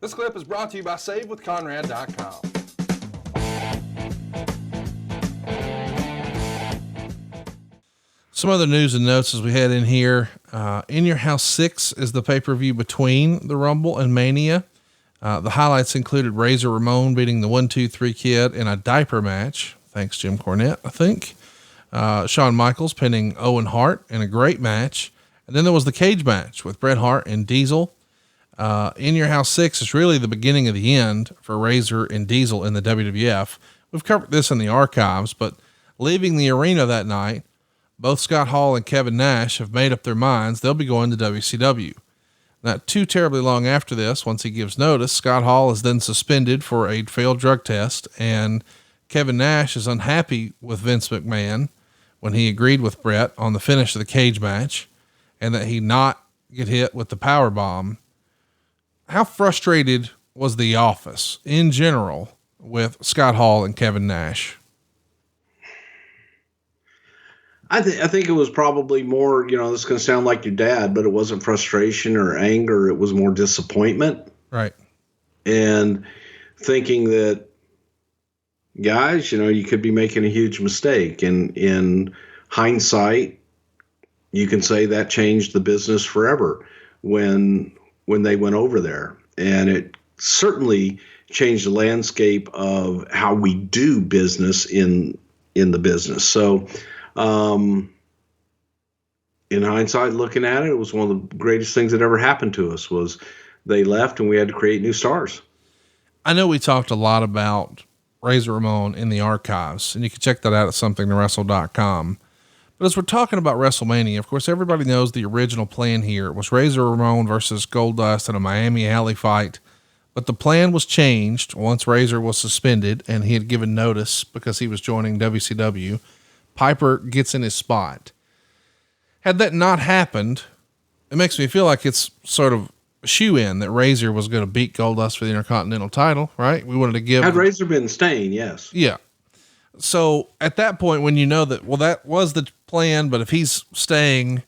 This clip is brought to you by SaveWithConrad.com. Some other news and notes as we head in here. In Your House 6 is the pay-per-view between the Rumble and Mania. The highlights included Razor Ramon beating the 1-2-3 Kid in a diaper match. Thanks, Jim Cornette, I think. Shawn Michaels pinning Owen Hart in a great match. And then there was the cage match with Bret Hart and Diesel. In Your House 6 is really the beginning of the end for Razor and Diesel in the WWF. We've covered this in the archives, but leaving the arena that night, both Scott Hall and Kevin Nash have made up their minds they'll be going to WCW. Not too terribly long after this, once he gives notice, Scott Hall is then suspended for a failed drug test, and Kevin Nash is unhappy with Vince McMahon when he agreed with Bret on the finish of the cage match and that he not get hit with the power bomb. How frustrated was the office in general with Scott Hall and Kevin Nash? I think it was probably more, this is going to sound like your dad, but it wasn't frustration or anger. It was more disappointment. Right. And thinking that, guys, you could be making a huge mistake. And in hindsight, you can say that changed the business forever when they went over there. And it certainly changed the landscape of how we do business in the business. So, in hindsight, looking at it, it was one of the greatest things that ever happened to us was they left and we had to create new stars. I know we talked a lot about Razor Ramon in the archives, and you can check that out at somethingtowrestle.com. But as we're talking about WrestleMania, of course, everybody knows the original plan here was Razor Ramon versus Goldust in a Miami Alley fight. But the plan was changed once Razor was suspended and he had given notice because he was joining WCW. Piper gets in his spot. Had that not happened, it makes me feel like it's sort of a shoe-in that Razor was going to beat Goldust for the Intercontinental title, right? We wanted to give... Had Razor been staying, yes. Yeah. So at that point, when you know that, well, that was the plan, but if he's staying,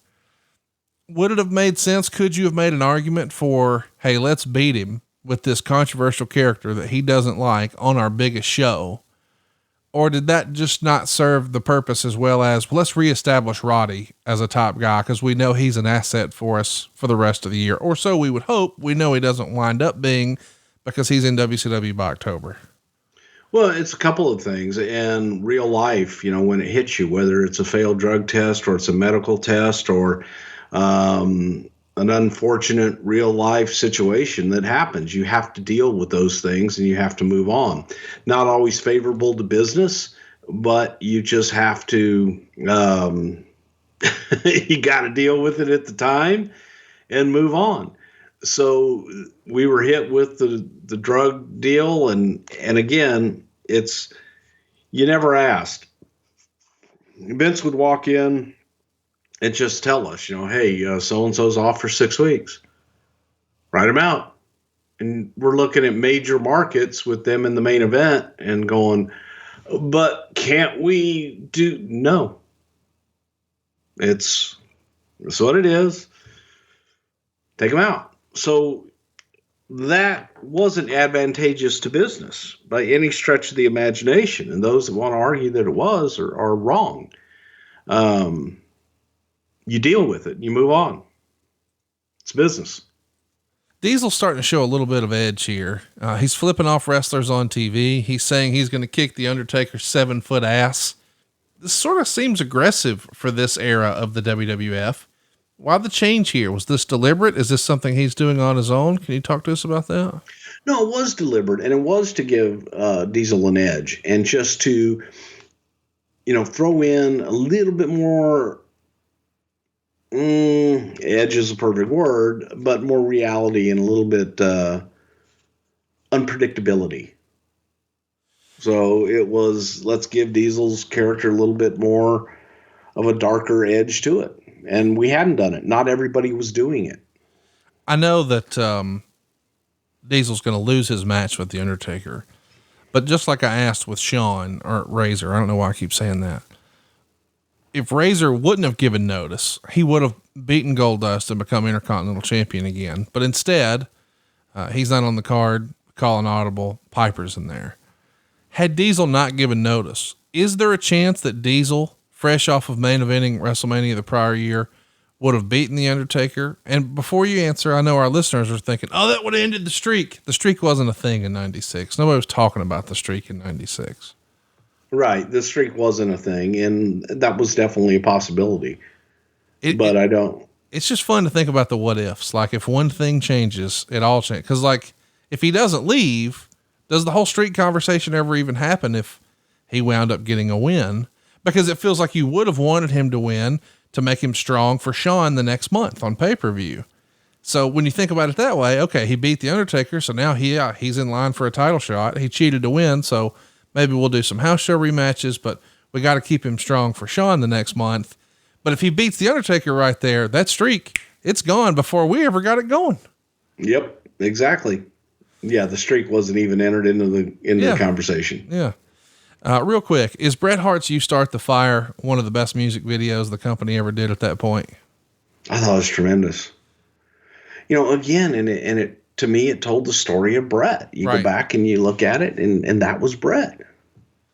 would it have made sense? Could you have made an argument for, hey, let's beat him with this controversial character that he doesn't like on our biggest show? Or did that just not serve the purpose as well as, well, let's reestablish Roddy as a top guy because we know he's an asset for us for the rest of the year? Or so we would hope. We know he doesn't wind up being because he's in WCW by October. Well, it's a couple of things. In real life, when it hits you, whether it's a failed drug test or it's a medical test or an unfortunate real life situation that happens, you have to deal with those things and you have to move on. Not always favorable to business, but you just have to, you got to deal with it at the time and move on. So we were hit with the drug deal. And again, you never asked. Vince would walk in and just tell us, hey, so-and-so's off for 6 weeks. Write them out. And we're looking at major markets with them in the main event and going, but can't we do? No. It's what it is. Take them out. So that wasn't advantageous to business by any stretch of the imagination. And those that want to argue that it was are wrong. You deal with it and you move on. It's business. Diesel's starting to show a little bit of edge here. He's flipping off wrestlers on TV. He's saying he's going to kick the Undertaker's 7-foot ass. This sort of seems aggressive for this era of the WWF. Why the change here? Was this deliberate? Is this something he's doing on his own? Can you talk to us about that? No, it was deliberate, and it was to give Diesel an edge and just to, throw in a little bit more. Edge is a perfect word, but more reality and a little bit unpredictability. So it was, let's give Diesel's character a little bit more of a darker edge to it. And we hadn't done it. Not everybody was doing it. I know that Diesel's going to lose his match with The Undertaker, but just like I asked with Shawn or Razor, I don't know why I keep saying that. If Razor wouldn't have given notice, he would have beaten Goldust and become Intercontinental Champion again. But instead, He's not on the card. Call an audible. Piper's in there. Had Diesel not given notice, is there a chance that Diesel, fresh off of main eventing WrestleMania the prior year, would have beaten The Undertaker? And before you answer, I know our listeners are thinking, oh, that would have ended the streak. The streak wasn't a thing in 96. Nobody was talking about the streak in 96. Right. The streak wasn't a thing, and that was definitely a possibility. It's just fun to think about the what ifs. Like if one thing changes, it all changes. Cause like if he doesn't leave, does the whole streak conversation ever even happen if he wound up getting a win? Because it feels like you would have wanted him to win to make him strong for Shawn the next month on pay-per-view. So when you think about it that way, okay, he beat The Undertaker. So now he's in line for a title shot. He cheated to win. So maybe we'll do some house show rematches, but we got to keep him strong for Shawn the next month. But if he beats The Undertaker right there, that streak, it's gone before we ever got it going. Yep, exactly. Yeah. The streak wasn't even entered into the conversation. Yeah. Real quick, is Bret Hart's "You Start the Fire" one of the best music videos the company ever did at that point? I thought it was tremendous. Again, and it to me, it told the story of Bret. You go back and you look at it, and that was Bret.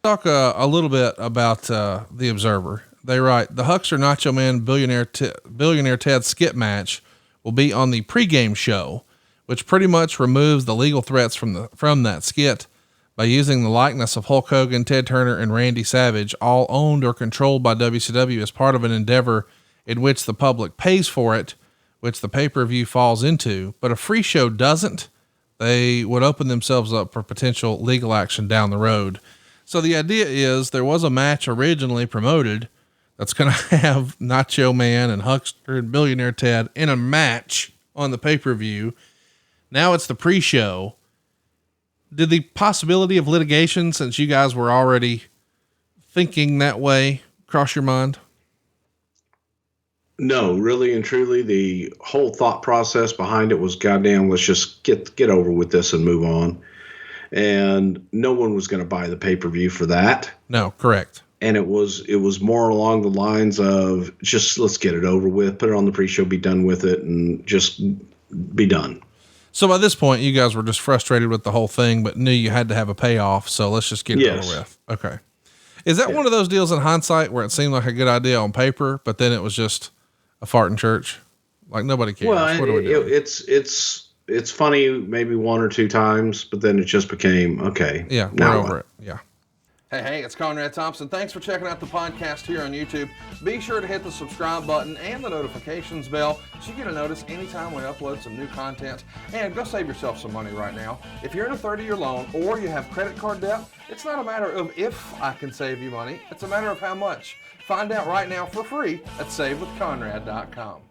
Talk a little bit about the Observer. They write, the Huckster Nacho Man Billionaire Ted skit match will be on the pregame show, which pretty much removes the legal threats from that skit by using the likeness of Hulk Hogan, Ted Turner, and Randy Savage, all owned or controlled by WCW as part of an endeavor in which the public pays for it, which the pay-per-view falls into, but a free show doesn't. They would open themselves up for potential legal action down the road. So the idea is there was a match originally promoted that's going to have Nacho Man and Huckster and Billionaire Ted in a match on the pay-per-view. Now it's the pre-show. Did the possibility of litigation, since you guys were already thinking that way, cross your mind? No, really and truly, the whole thought process behind it was, goddamn, let's just get over with this and move on. And no one was going to buy the pay-per-view for that. No, correct. And it was more along the lines of just let's get it over with, put it on the pre-show, be done with it, and just be done. So by this point, you guys were just frustrated with the whole thing, but knew you had to have a payoff. So let's just get it over with. Okay. Is that one of those deals in hindsight where it seemed like a good idea on paper, but then it was just a fart in church? Like nobody cares. Well, what are we doing? It's funny maybe one or two times, but then it just became, okay. Yeah. We're over it. Yeah. Hey, it's Conrad Thompson. Thanks for checking out the podcast here on YouTube. Be sure to hit the subscribe button and the notifications bell so you get a notice anytime we upload some new content. And go save yourself some money right now. If you're in a 30-year loan or you have credit card debt, it's not a matter of if I can save you money. It's a matter of how much. Find out right now for free at SaveWithConrad.com.